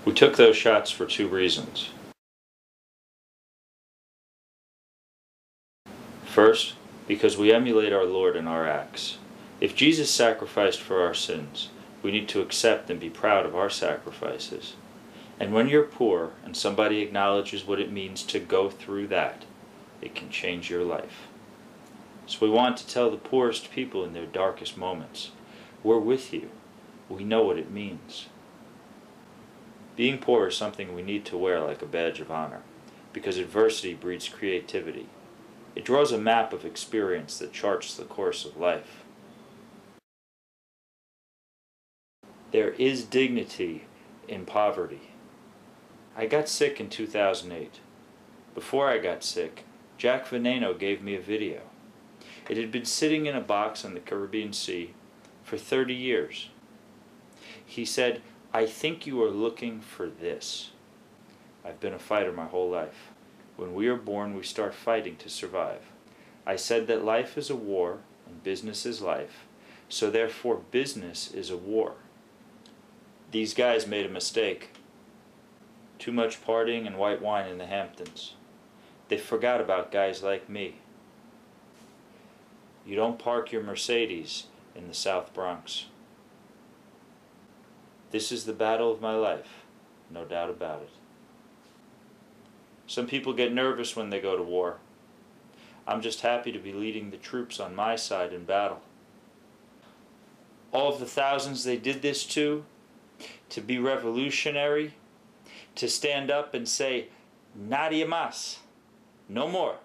We took those shots for two reasons. First, because we emulate our Lord in our acts. If Jesus sacrificed for our sins, we need to accept and be proud of our sacrifices. And when you're poor and somebody acknowledges what it means to go through that, it can change your life. So we want to tell the poorest people in their darkest moments, we're with you. We know what it means. Being poor is something we need to wear like a badge of honor, because adversity breeds creativity. It draws a map of experience that charts the course of life. There is dignity in poverty. I got sick in 2008. Before I got sick, Jack Veneno gave me a video. It had been sitting in a box on the Caribbean Sea for 30 years. He said, "I think you are looking for this." I've been a fighter my whole life. When we are born, we start fighting to survive. I said that life is a war and business is life, so therefore business is a war. These guys made a mistake. Too much partying and white wine in the Hamptons. They forgot about guys like me. You don't park your Mercedes in the South Bronx. This is the battle of my life, no doubt about it. Some people get nervous when they go to war. I'm just happy to be leading the troops on my side in battle. All of the thousands they did this to be revolutionary, to stand up and say, "Nadie más," no more.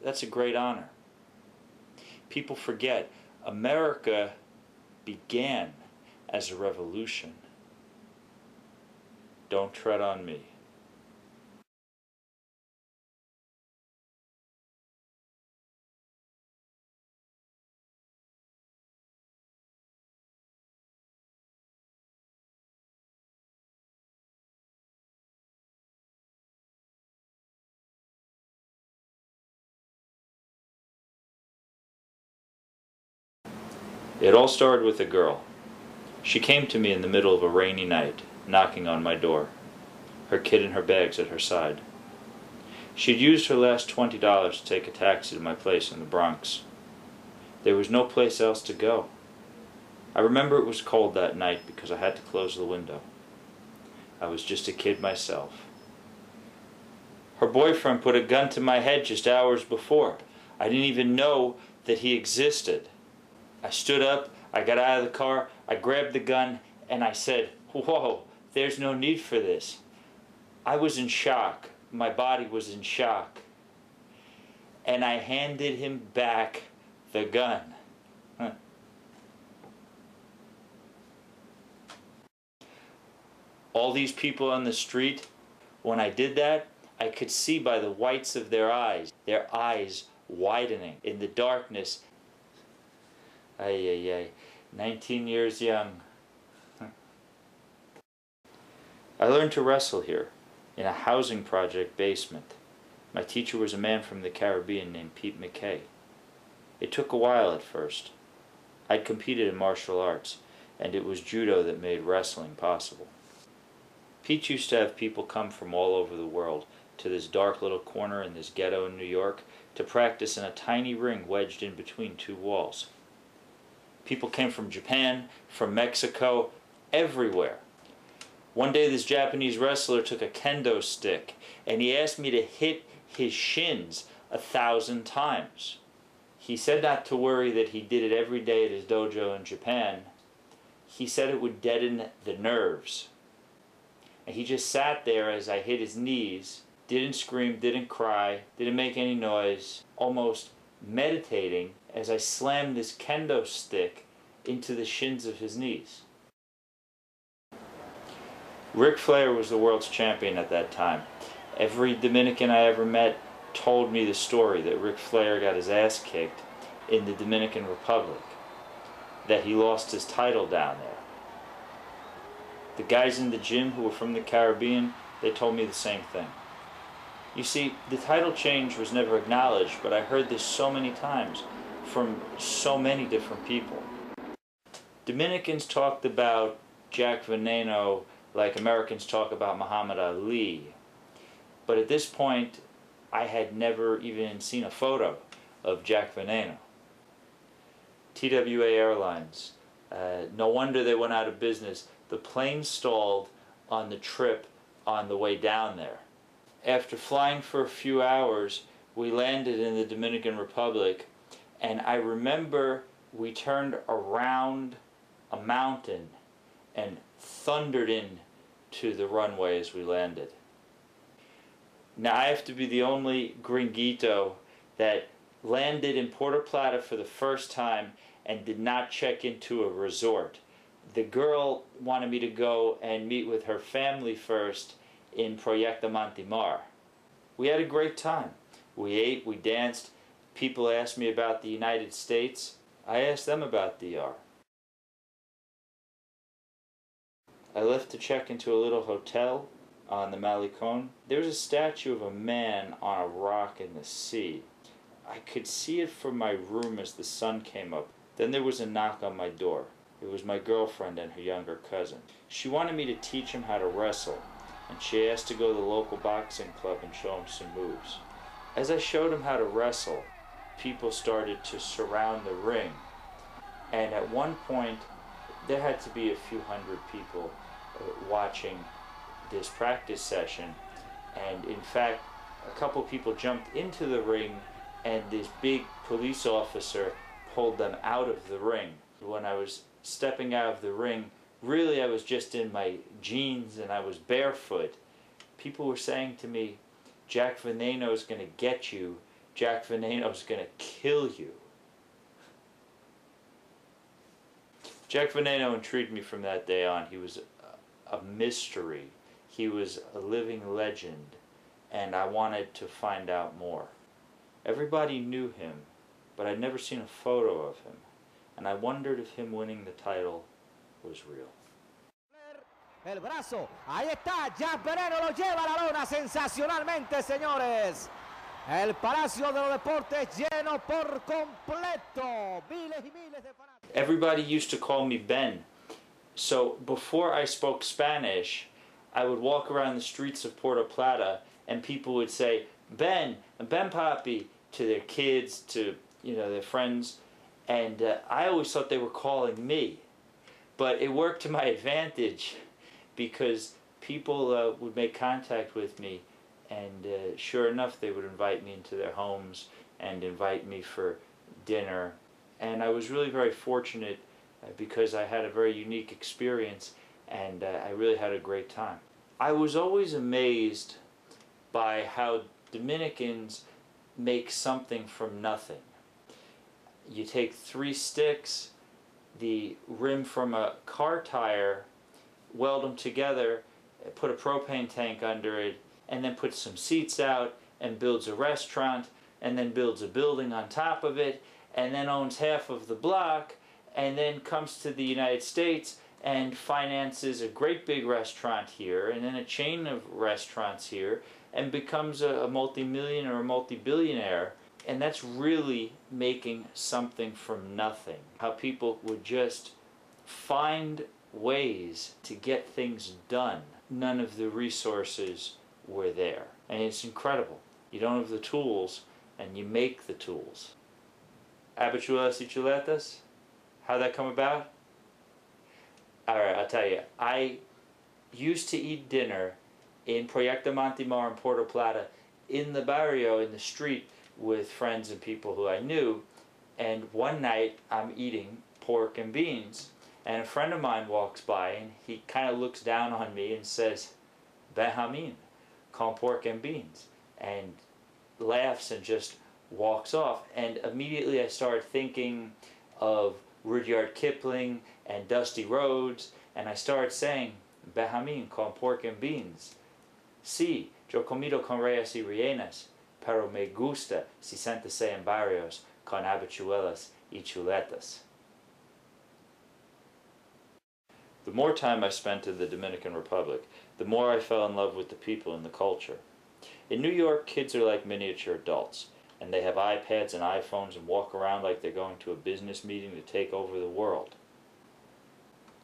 That's a great honor. People forget America began as a revolution. Don't tread on me. It all started with a girl. She came to me in the middle of a rainy night, knocking on my door, her kid and her bags at her side. She'd used her last $20 to take a taxi to my place in the Bronx. There was no place else to go. I remember it was cold that night because I had to close the window. I was just a kid myself. Her boyfriend put a gun to my head just hours before. I didn't even know that he existed. I stood up, I got out of the car, I grabbed the gun, and I said, "Whoa, there's no need for this." I was in shock. My body was in shock. And I handed him back the gun. All these people on the street, when I did that, I could see by the whites of their eyes widening in the darkness. 19 years young. I learned to wrestle here, in a housing project basement. My teacher was a man from the Caribbean named Pete McKay. It took a while at first. I'd competed in martial arts, and it was judo that made wrestling possible. Pete used to have people come from all over the world to this dark little corner in this ghetto in New York to practice in a tiny ring wedged in between two walls. People came from Japan, from Mexico, everywhere. One day this Japanese wrestler took a kendo stick and he asked me to hit his shins 1,000 times. He said not to worry that he did it every day at his dojo in Japan. He said it would deaden the nerves. And he just sat there as I hit his knees, didn't scream, didn't cry, didn't make any noise, almost meditating as I slammed this kendo stick into the shins of his knees. Ric Flair was the world's champion at that time. Every Dominican I ever met told me the story that Ric Flair got his ass kicked in the Dominican Republic, that he lost his title down there. The guys in the gym who were from the Caribbean, they told me the same thing. You see, the title change was never acknowledged, but I heard this so many times from so many different people. Dominicans talked about Jack Veneno like Americans talk about Muhammad Ali. But at this point, I had never even seen a photo of Jack Veneno. TWA Airlines. No wonder they went out of business. The plane stalled on the trip on the way down there. After flying for a few hours, we landed in the Dominican Republic, and I remember we turned around a mountain and thundered in to the runway as we landed. Now I have to be the only gringuito that landed in Puerto Plata for the first time and did not check into a resort. The girl wanted me to go and meet with her family first in Proyecto Montemar. We had a great time. We ate, we danced. People asked me about the United States. I asked them about DR. I left to check into a little hotel on the Malecon. There was a statue of a man on a rock in the sea. I could see it from my room as the sun came up. Then there was a knock on my door. It was my girlfriend and her younger cousin. She wanted me to teach him how to wrestle, and she asked to go to the local boxing club and show him some moves. As I showed him how to wrestle, people started to surround the ring, and at one point there had to be a few hundred people watching this practice session, and in fact a couple people jumped into the ring and this big police officer pulled them out of the ring. When I was stepping out of the ring, really I was just in my jeans and I was barefoot. People were saying to me, Jack Veneno's going to get you. Jack Veneno's going to kill you. Jack Veneno intrigued me from that day on. He was a mystery. He was a living legend, and I wanted to find out more. Everybody knew him, but I'd never seen a photo of him, and I wondered if him winning the title was real. El brazo, ahí está, Jack Veneno lo lleva a la lona sensacionalmente, señores. El Palacio de los Deportes lleno por completo. Miles y miles de fanáticos. Everybody used to call me Ben. So before I spoke Spanish, I would walk around the streets of Puerto Plata and people would say, Ben Papi, to their kids, to their friends. And I always thought they were calling me. But it worked to my advantage because people would make contact with me, and sure enough they would invite me into their homes and invite me for dinner. And I was really very fortunate because I had a very unique experience, and I really had a great time. I was always amazed by how Dominicans make something from nothing. You take 3 sticks, the rim from a car tire, weld them together, put a propane tank under it, and then puts some seats out and builds a restaurant, and then builds a building on top of it, and then owns half of the block, and then comes to the United States and finances a great big restaurant here, and then a chain of restaurants here, and becomes a multi-millionaire or a multi-billionaire. And that's really making something from nothing. How people would just find ways to get things done. None of the resources were there. And it's incredible. You don't have the tools, and you make the tools. Habichuelas y chuletas? How'd that come about? Alright, I'll tell you. I used to eat dinner in Proyecto Montemar in Puerto Plata, in the barrio, in the street, with friends and people who I knew. And one night I'm eating pork and beans, and a friend of mine walks by and he kind of looks down on me and says, Benjamin, con pork and beans, and laughs and just walks off. And immediately I started thinking of Rudyard Kipling and Dusty Rhodes, and I started saying, Benjamin, con pork and beans. Sí, yo comido con reyes y reinas, pero me gusta si siéntese en barrios con habichuelas y chuletas. The more time I spent in the Dominican Republic, the more I fell in love with the people and the culture. In New York, kids are like miniature adults, and they have iPads and iPhones and walk around like they're going to a business meeting to take over the world.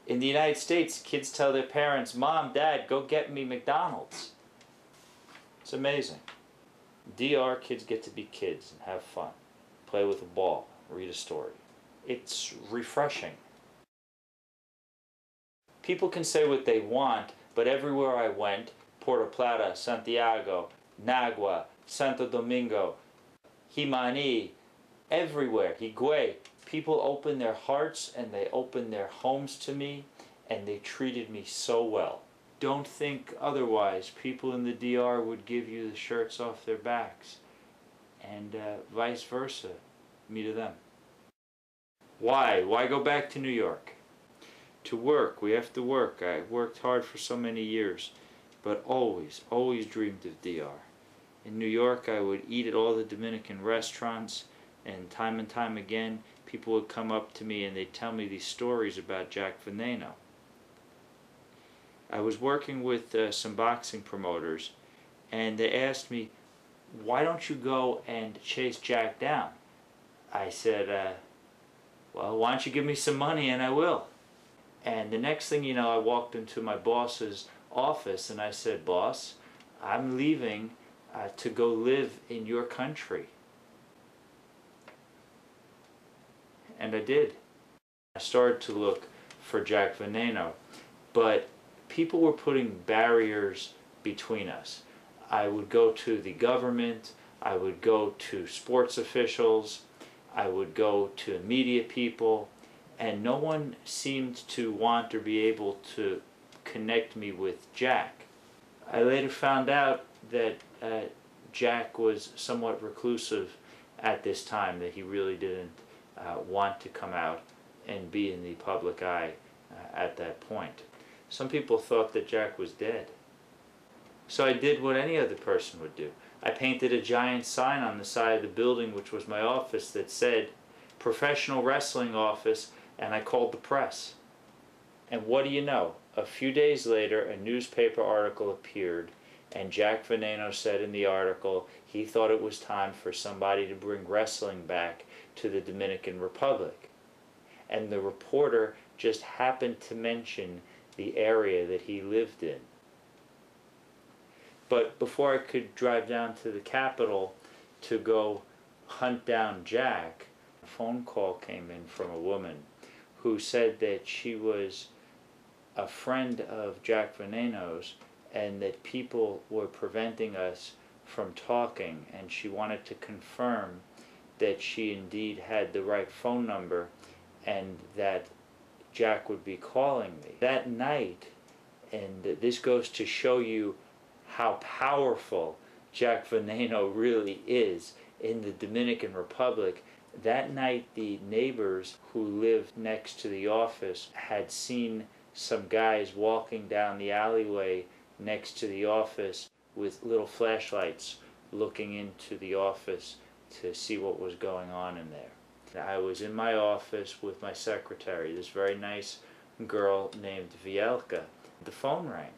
In the United States, kids tell their parents, "Mom, Dad, go get me McDonald's." It's amazing. DR, kids get to be kids and have fun. Play with a ball, read a story. It's refreshing. People can say what they want, but everywhere I went, Puerto Plata, Santiago, Nagua, Santo Domingo, Jimani, everywhere, Higüey, people opened their hearts and they opened their homes to me, and they treated me so well. Don't think otherwise. People in the DR would give you the shirts off their backs, and vice versa, me to them. Why? Why go back to New York? To work. We have to work. I worked hard for so many years, but always dreamed of DR. In New York, I would eat at all the Dominican restaurants, and time again, people would come up to me and they'd tell me these stories about Jack Veneno. I was working with some boxing promoters, and they asked me, "Why don't you go and chase Jack down?" I said, "Well, why don't you give me some money and I will." And the next thing you know, I walked into my boss's office and I said, "Boss, I'm leaving to go live in your country." And I did. I started to look for Jack Veneno, but people were putting barriers between us. I would go to the government, I would go to sports officials, I would go to media people, and no one seemed to want or be able to connect me with Jack. I later found out that Jack was somewhat reclusive at this time, that he really didn't want to come out and be in the public eye at that point. Some people thought that Jack was dead. So I did what any other person would do. I painted a giant sign on the side of the building, which was my office, that said, "Professional Wrestling Office," and I called the press. And what do you know? A few days later, a newspaper article appeared, and Jack Veneno said in the article he thought it was time for somebody to bring wrestling back to the Dominican Republic. And the reporter just happened to mention the area that he lived in. But before I could drive down to the capital to go hunt down Jack, a phone call came in from a woman who said that she was a friend of Jack Veneno's and that people were preventing us from talking, and she wanted to confirm that she indeed had the right phone number and that Jack would be calling me. That night, and this goes to show you how powerful Jack Veneno really is in the Dominican Republic, that night the neighbors who lived next to the office had seen some guys walking down the alleyway next to the office with little flashlights looking into the office to see what was going on in there. I was in my office with my secretary, this very nice girl named Vielka. The phone rang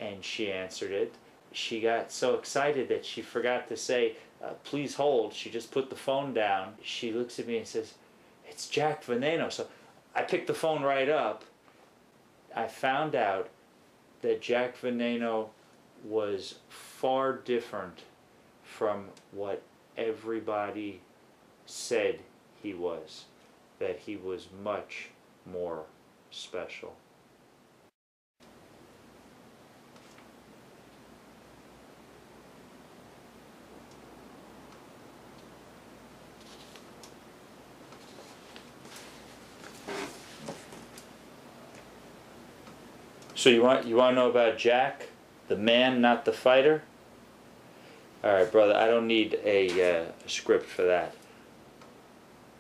and she answered it. She got so excited that she forgot to say, "Please hold." She just put the phone down. She looks at me and says, "It's Jack Veneno." So I picked the phone right up. I found out that Jack Veneno was far different from what everybody said he was, that he was much more special. So you want to know about Jack, the man, not the fighter? All right, brother, I don't need a script for that.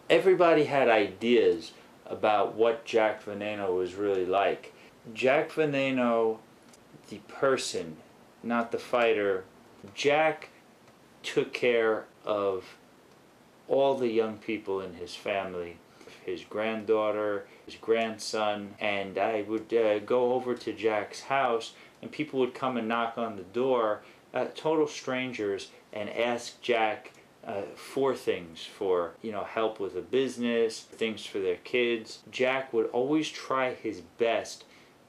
Everybody had ideas about what Jack Veneno was really like. Jack Veneno, the person, not the fighter. Jack took care of all the young people in his family, his granddaughter, his grandson, and I would go over to Jack's house and people would come and knock on the door, total strangers, and ask Jack for things, for help with a business, things for their kids. Jack would always try his best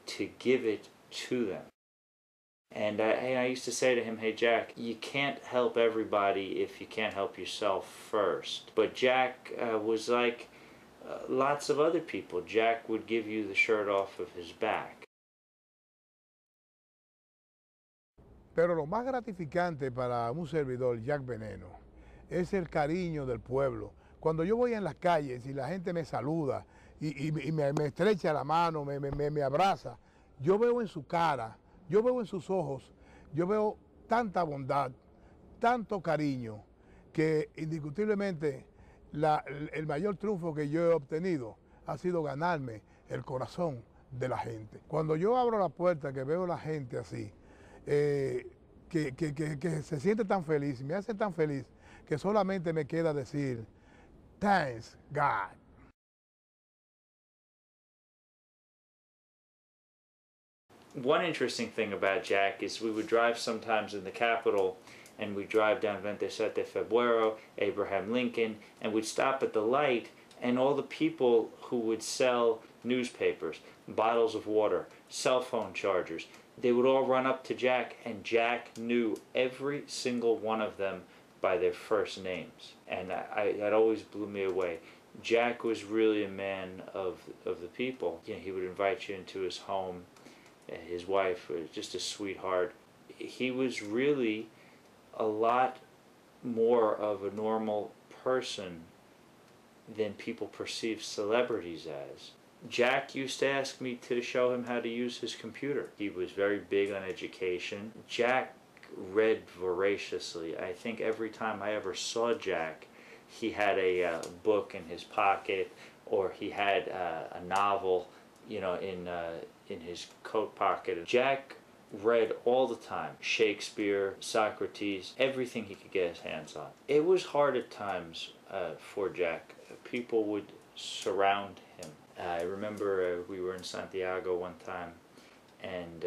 to give it to them. And I used to say to him, hey Jack, you can't help everybody if you can't help yourself first. But Jack was like lots of other people. Jack would give you the shirt off of his back. Pero lo más gratificante para un servidor, Jack Veneno, es el cariño del pueblo. Cuando yo voy en las calles y la gente me saluda y me estrecha la mano, me abraza, yo veo en su cara, yo veo en sus ojos, yo veo tanta bondad, tanto cariño, que indiscutiblemente el mayor triunfo que yo he obtenido ha sido ganarme el corazón de la gente. Cuando yo abro la puerta, que veo a la gente así, que se siente tan feliz, me hace tan feliz, que solamente me queda decir, thanks God. One interesting thing about Jack is we would drive sometimes in the Capitol, and we'd drive down 27 de Febrero, Abraham Lincoln, and we'd stop at the light, and all the people who would sell newspapers, bottles of water, cell phone chargers, they would all run up to Jack, and Jack knew every single one of them by their first names. And that always blew me away. Jack was really a man of the people. He would invite you into his home. His wife was just a sweetheart. He was really a lot more of a normal person than people perceive celebrities as. Jack used to ask me to show him how to use his computer. He was very big on education. Jack read voraciously. I think every time I ever saw Jack, he had a book in his pocket, or he had a novel, in his coat pocket. Jack read all the time. Shakespeare, Socrates, everything he could get his hands on. It was hard at times for Jack. People would surround him. I remember we were in Santiago one time, and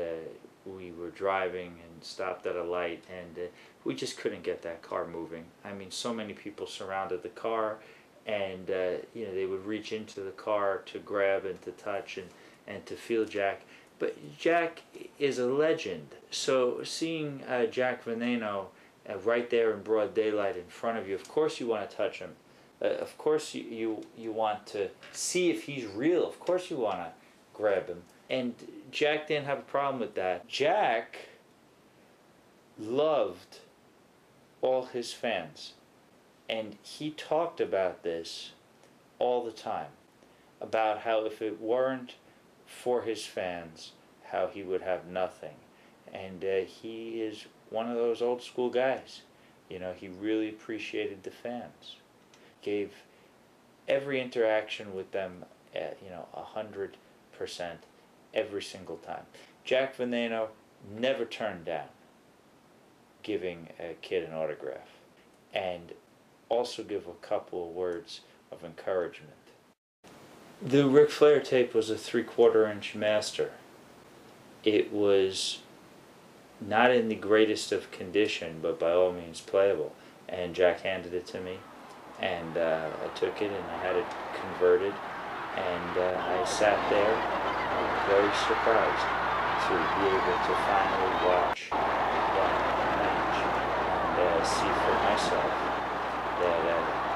we were driving and stopped at a light, and we just couldn't get that car moving. I mean, so many people surrounded the car, and they would reach into the car to grab and to touch and to feel Jack. But Jack is a legend. So seeing Jack Veneno right there in broad daylight in front of you, of course you want to touch him. Of course you want to see if he's real. Of course you want to grab him. And Jack didn't have a problem with that. Jack loved all his fans. And he talked about this all the time. About how if it weren't for his fans, how he would have nothing. And he is one of those old school guys. He really appreciated the fans. Gave every interaction with them at 100% every single time. Jack Veneno never turned down giving a kid an autograph, and also give a couple of words of encouragement. The Ric Flair tape was a 3/4 inch master. It was not in the greatest of condition, but by all means playable. And Jack handed it to me, and I took it and I had it converted, and I sat there very surprised to be able to finally watch that match and see for myself that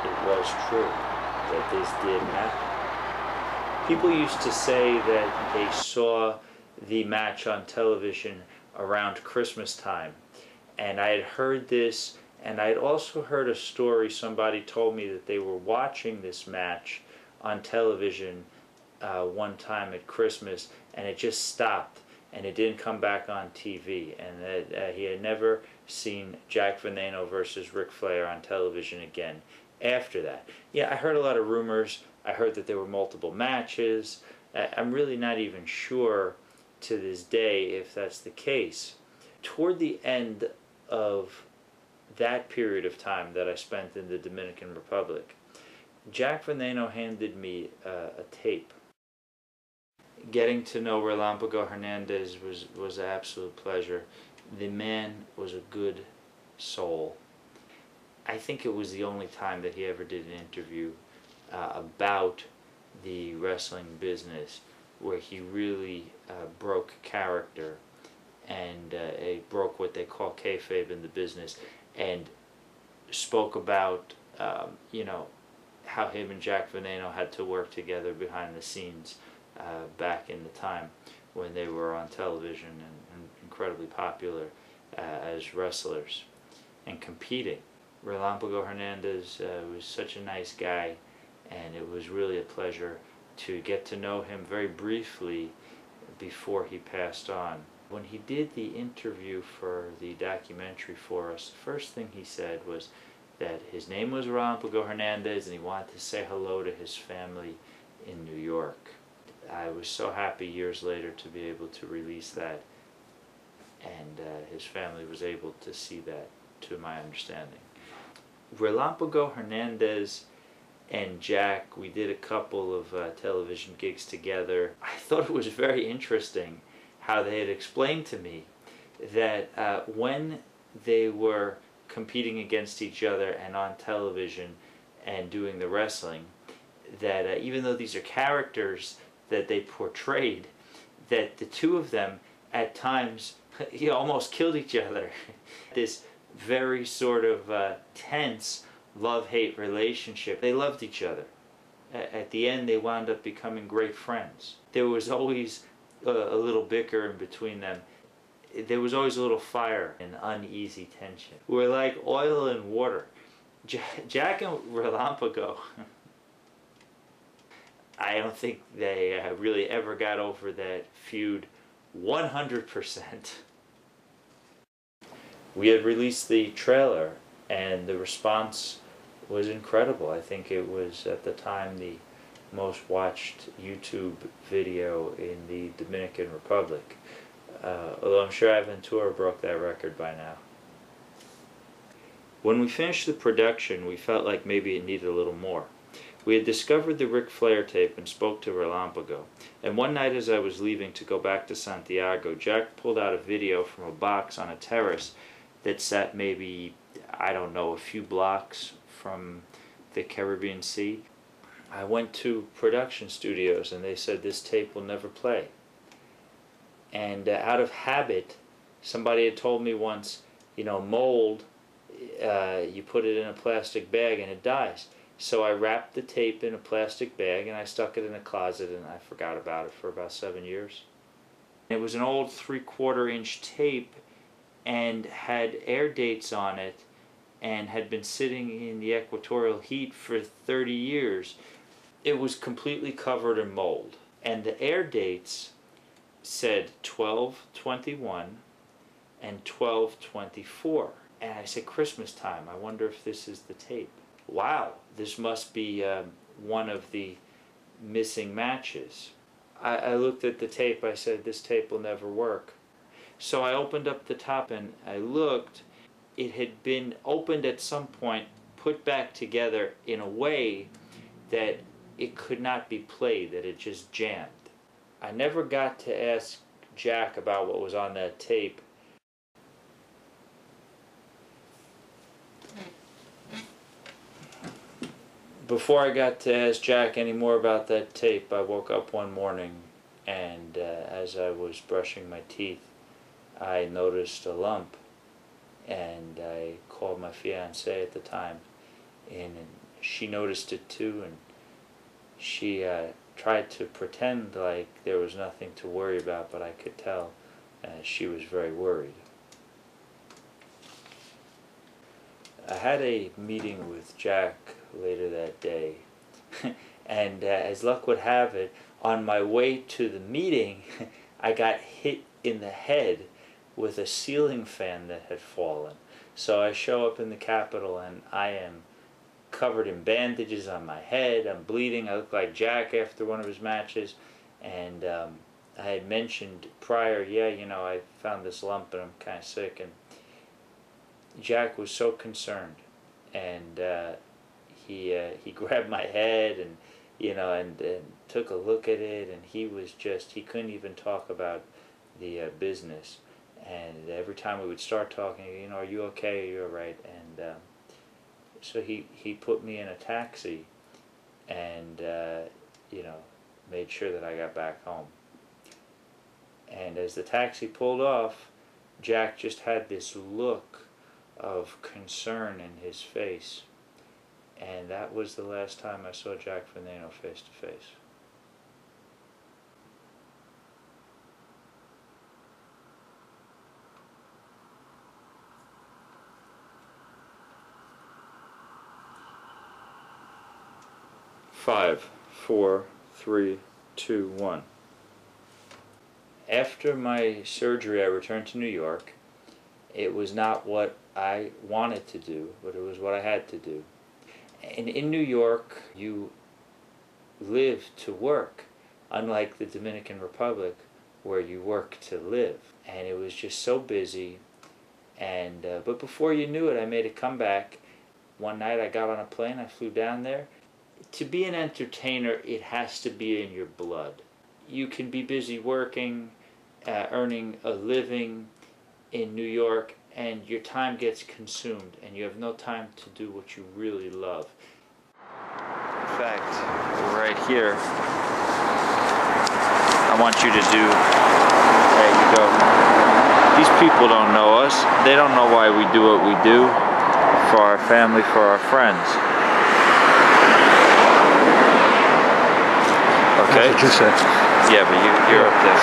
it was true, that this did happen. People used to say that they saw the match on television around Christmas time, and I had heard this, and I had also heard a story. Somebody told me that they were watching this match on television one time at Christmas, and it just stopped, and it didn't come back on TV, and that he had never seen Jack Veneno versus Ric Flair on television again after that. Yeah, I heard a lot of rumors. I heard that there were multiple matches. I'm really not even sure to this day if that's the case. Toward the end of that period of time that I spent in the Dominican Republic, Jack Veneno handed me a tape. Getting to know Relámpago Hernandez was an absolute pleasure. The man was a good soul. I think it was the only time that he ever did an interview about the wrestling business where he really broke character and broke what they call kayfabe in the business, and spoke about you know, how him and Jack Veneno had to work together behind the scenes back in the time when they were on television and incredibly popular as wrestlers and competing. Relámpago Hernandez was such a nice guy, and it was really a pleasure to get to know him very briefly before he passed on. When he did the interview for the documentary for us, the first thing he said was that his name was Relámpago Hernandez and he wanted to say hello to his family in New York. I was so happy years later to be able to release that, and his family was able to see that, to my understanding. Relámpago Hernandez and Jack, we did a couple of television gigs together. I thought it was very interesting how they had explained to me that when they were competing against each other and on television and doing the wrestling, that even though these are characters that they portrayed, that the two of them at times almost killed each other. This very sort of tense love-hate relationship. They loved each other. At the end, they wound up becoming great friends. There was always a little bicker in between them. There was always a little fire and uneasy tension. We're like oil and water. Jack and Relámpago, I don't think they really ever got over that feud 100%. We had released the trailer and the response was incredible. I think it was at the time the most watched YouTube video in the Dominican Republic. Although I'm sure Aventura broke that record by now. When we finished the production, we felt like maybe it needed a little more. We had discovered the Ric Flair tape and spoke to Relámpago. And one night as I was leaving to go back to Santiago, Jack pulled out a video from a box on a terrace that sat maybe, I don't know, a few blocks from the Caribbean Sea. I went to production studios and they said this tape will never play. And out of habit, somebody had told me once, you know, mold, you put it in a plastic bag and it dies. So I wrapped the tape in a plastic bag and I stuck it in a closet and I forgot about it for about 7 years. It was an old 3/4 inch tape and had air dates on it and had been sitting in the equatorial heat for 30 years. It was completely covered in mold. And the air dates said 12/21 and 12/24. And I said, Christmas time, I wonder if this is the tape. Wow, this must be one of the missing matches. I looked at the tape, I said, this tape will never work. So I opened up the top and I looked. It had been opened at some point, put back together in a way that it could not be played, that it just jammed. I never got to ask Jack about what was on that tape. Before I got to ask Jack any more about that tape, I woke up one morning and as I was brushing my teeth, I noticed a lump, and I called my fiancée at the time, and she noticed it too, and she tried to pretend like there was nothing to worry about, but I could tell she was very worried. I had a meeting with Jack later that day, and as luck would have it, on my way to the meeting, I got hit in the head with a ceiling fan that had fallen. So I show up in the Capitol and I am covered in bandages on my head, I'm bleeding, I look like Jack after one of his matches, and I had mentioned prior, yeah, you know, I found this lump and I'm kind of sick, and Jack was so concerned, and he grabbed my head and, you know, and took a look at it, and he was just, he couldn't even talk about the business. And every time we would start talking, you know, are you okay? Are you all right? And So he put me in a taxi and, made sure that I got back home. And as the taxi pulled off, Jack just had this look of concern in his face. And that was the last time I saw Jack Veneno face to face. Five, four, three, two, one. After my surgery, I returned to New York. It was not what I wanted to do, but it was what I had to do. And in New York, you live to work, unlike the Dominican Republic, where you work to live. And it was just so busy. And but before you knew it, I made a comeback. One night I got on a plane, I flew down there. To be an entertainer, it has to be in your blood. You can be busy working, earning a living in New York, and your time gets consumed, and you have no time to do what you really love. In fact, right here, I want you to do, there you go. These people don't know us. They don't know why we do what we do, for our family, for our friends. Okay? That's what you said. Yeah, but you're up there.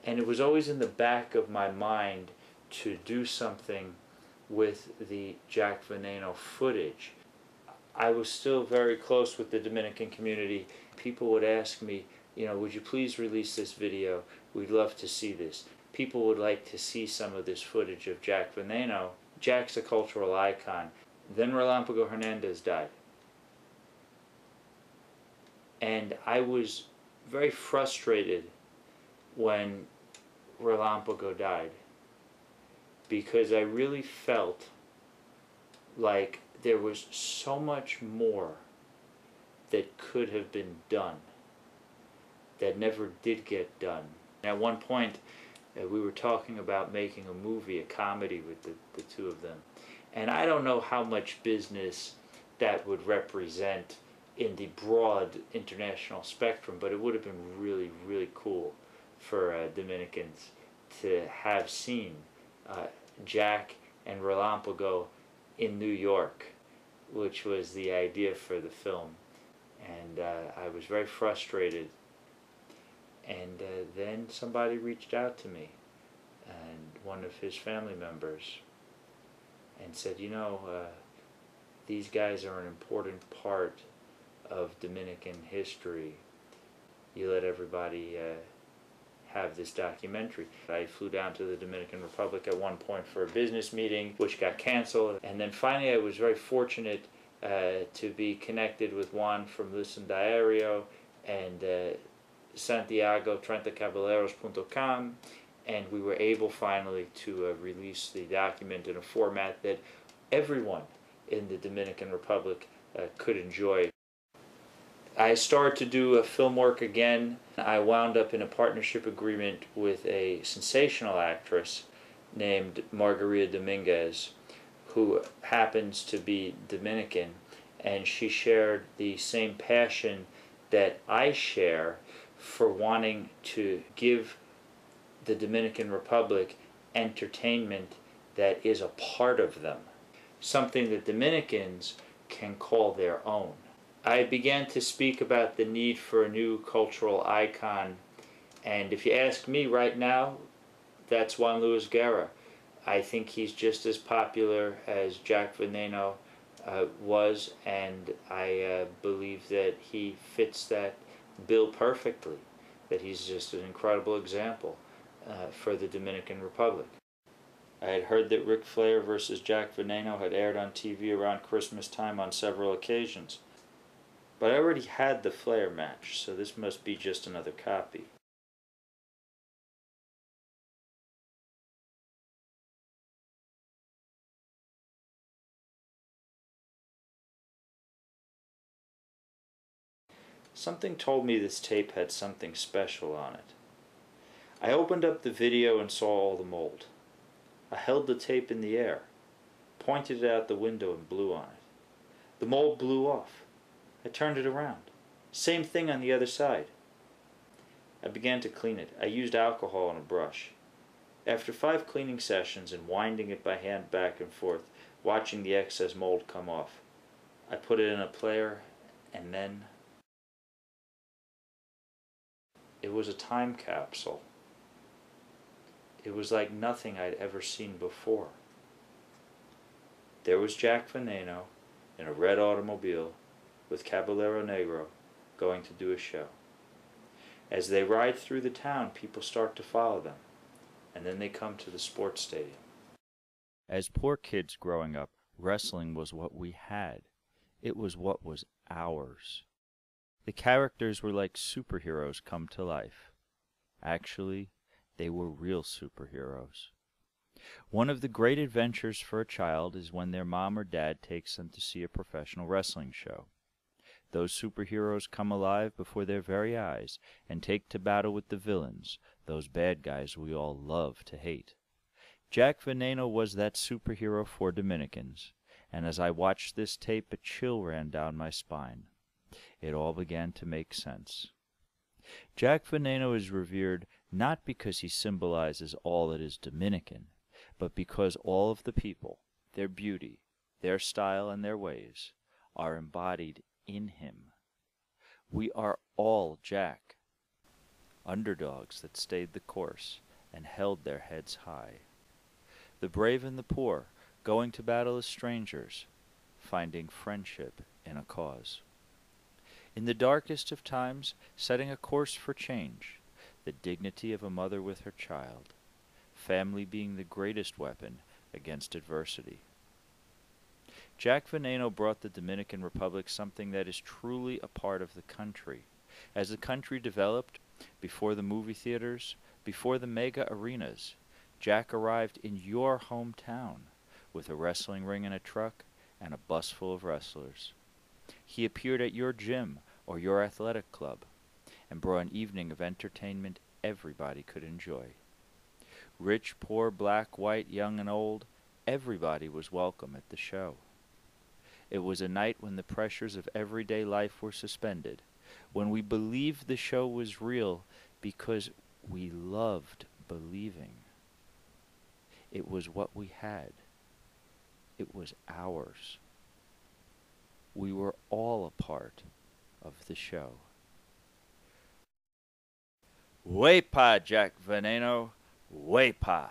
And it was always in the back of my mind to do something with the Jack Veneno footage. I was still very close with the Dominican community. People would ask me, would you please release this video? We'd love to see this. People would like to see some of this footage of Jack Veneno. Jack's a cultural icon. Then Relámpago Hernandez died. And I was very frustrated when Relámpago died, because I really felt like there was so much more that could have been done that never did get done. At one point, we were talking about making a movie, a comedy with the two of them. And I don't know how much business that would represent in the broad international spectrum, but it would have been really, really cool for Dominicans to have seen Jack and Relámpago in New York, which was the idea for the film. And I was very frustrated. And then somebody reached out to me, and one of his family members, and said, these guys are an important part of Dominican history. You let everybody have this documentary. I flew down to the Dominican Republic at one point for a business meeting, which got canceled. And then finally I was very fortunate to be connected with Juan from Listen Diario and Santiago TrentaCaballeros.com, and we were able finally to release the document in a format that everyone in the Dominican Republic could enjoy. I started to do film work again. I wound up in a partnership agreement with a sensational actress named Margarita Dominguez, who happens to be Dominican, and she shared the same passion that I share for wanting to give the Dominican Republic entertainment that is a part of them, something that Dominicans can call their own. I began to speak about the need for a new cultural icon, and if you ask me right now, that's Juan Luis Guerra. I think he's just as popular as Jack Veneno was, and I believe that he fits that bill perfectly, that he's just an incredible example for the Dominican Republic. I had heard that Ric Flair versus Jack Veneno had aired on TV around Christmas time on several occasions. But I already had the Flair match, so this must be just another copy. Something told me this tape had something special on it. I opened up the video and saw all the mold. I held the tape in the air, pointed it out the window and blew on it. The mold blew off. I turned it around. Same thing on the other side. I began to clean it. I used alcohol and a brush. After 5 cleaning sessions and winding it by hand back and forth, watching the excess mold come off, I put it in a player, and then it was a time capsule. It was like nothing I'd ever seen before. There was Jack Veneno in a red automobile with Caballero Negro going to do a show. As they ride through the town, people start to follow them, and then they come to the sports stadium. As poor kids growing up, wrestling was what we had. It was what was ours. The characters were like superheroes come to life. Actually, they were real superheroes. One of the great adventures for a child is when their mom or dad takes them to see a professional wrestling show. Those superheroes come alive before their very eyes and take to battle with the villains, those bad guys we all love to hate. Jack Veneno was that superhero for Dominicans, and as I watched this tape, a chill ran down my spine. It all began to make sense. Jack Veneno is revered not because he symbolizes all that is Dominican, but because all of the people, their beauty, their style, and their ways are embodied in him. We are all Jack, underdogs that stayed the course and held their heads high. The brave and the poor, going to battle as strangers, finding friendship in a cause. In the darkest of times, setting a course for change, the dignity of a mother with her child, family being the greatest weapon against adversity. Jack Veneno brought the Dominican Republic something that is truly a part of the country. As the country developed, before the movie theaters, before the mega arenas, Jack arrived in your hometown with a wrestling ring and a truck and a bus full of wrestlers. He appeared at your gym or your athletic club and brought an evening of entertainment everybody could enjoy. Rich, poor, black, white, young, and old, everybody was welcome at the show. It was a night when the pressures of everyday life were suspended, when we believed the show was real because we loved believing. It was what we had. It was ours. We were all a part of the show. Wepa, Jack Veneno, wepa.